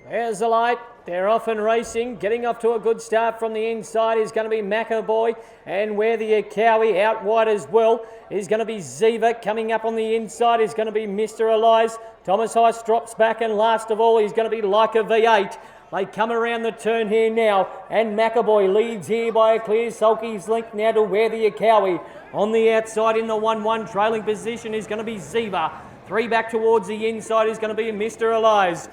There's the light. They're off and racing. Getting off to a good start from the inside is going to be McAvoy, and where the Cowie out wide as well is going to be Ziva. Coming up on the inside is going to be Mr. Elias. Thomas Heiss drops back, and last of all is going to be Like a V8. They come around the turn here now, and McAvoy leads here by a clear sulky's length now to where the Cowie. On the outside in the 1-1 trailing position is going to be Ziva. 3 back towards the inside is going to be Mr. Elias.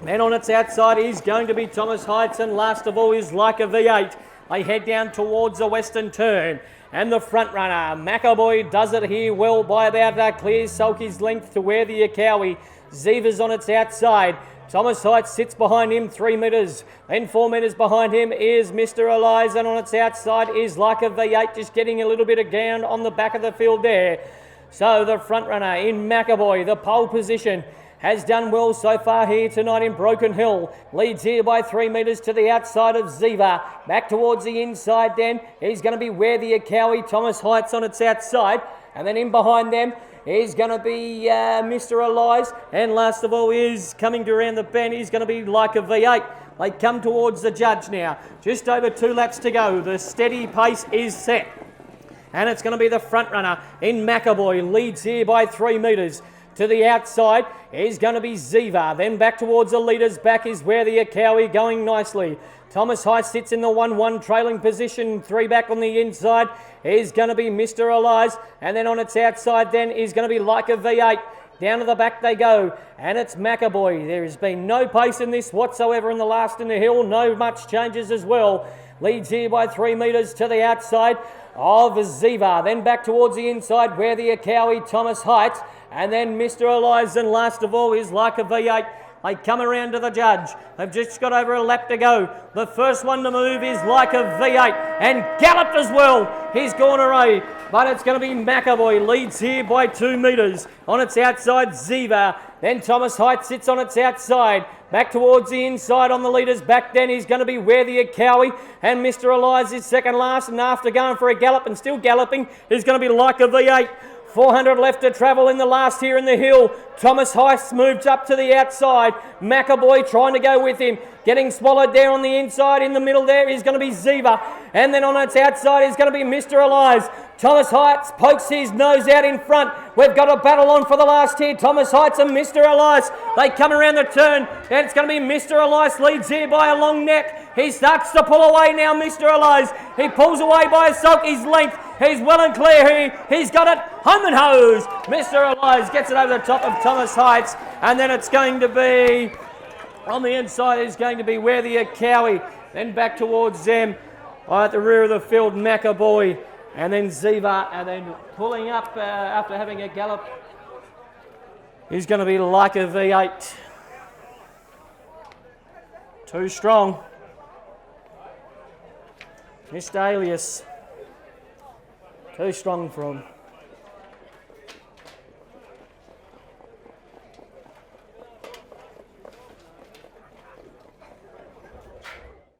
Then on its outside is going to be Thomas Heights, and last of all is Like a V8. They head down towards the western turn, and the front runner, McAvoy, does it here well by about a clear sulky's length to where the Cowie. Ziva's on its outside. Thomas Heights sits behind him 3 metres. Then 4 metres behind him is Mr. Elias, and on its outside is Like a V8, just getting a little bit of ground on the back of the field there. So the front runner in McAvoy, the pole position, has done well so far here tonight in Broken Hill. Leads here by 3 metres to the outside of Ziva. Back towards the inside then is going to be where the Cowie. Thomas Heights on its outside. And then in behind them is going to be Mr. Elias. And last of all is coming to around the bend is going to be Like a V8. They come towards the judge now. Just over 2 laps to go. The steady pace is set. And it's going to be the front runner in McAvoy. Leads here by 3 metres. To the outside is going to be Ziva. Then back towards the leaders. Back is where the Cowie going nicely. Thomas Heiss sits in the 1-1 trailing position. 3 back on the inside is going to be Mr. Elias. And then on its outside then is going to be Like a V8. Down to the back they go. And it's McAvoy. There has been no pace in this whatsoever in the last in the hill. No much changes as well. Leads here by 3 metres to the outside of Ziva. Then back towards the inside where the Cowie, Thomas Heights. And then Mr. Elias, and last of all is Like a V8. They come around to the judge. They've just got over a lap to go. The first one to move is Like a V8, and galloped as well. He's gone away, but it's going to be McAvoy. Leads here by 2 metres. On its outside, Ziva. Then Thomas Heights sits on its outside. Back towards the inside on the leaders. Back then is going to be where the Cowie, and Mr. Elias is second last, and after going for a gallop and still galloping is going to be Like a V8. 400 left to travel in the last here in the hill. Thomas Heiss moves up to the outside. McAvoy trying to go with him. Getting swallowed there on the inside. In the middle there is going to be Ziva. And then on its outside is going to be Mr. Elias. Thomas Heights pokes his nose out in front. We've got a battle on for the last here. Thomas Heights and Mr. Elias. They come around the turn, and it's going to be Mr. Elias leads here by a long neck. He starts to pull away now, Mr. Elias. He pulls away by a sulky's length. He's well and clear here. He's got it. Home and hose. Mr. Elias gets it over the top of Thomas Heights, and then it's going to be on the inside is going to be where the Cowie. Then back towards them at the rear of the field, McAvoy. And then Ziva, and then pulling up after having a gallop is going to be Like a V8. Too strong. Missed Alias. Too strong for him.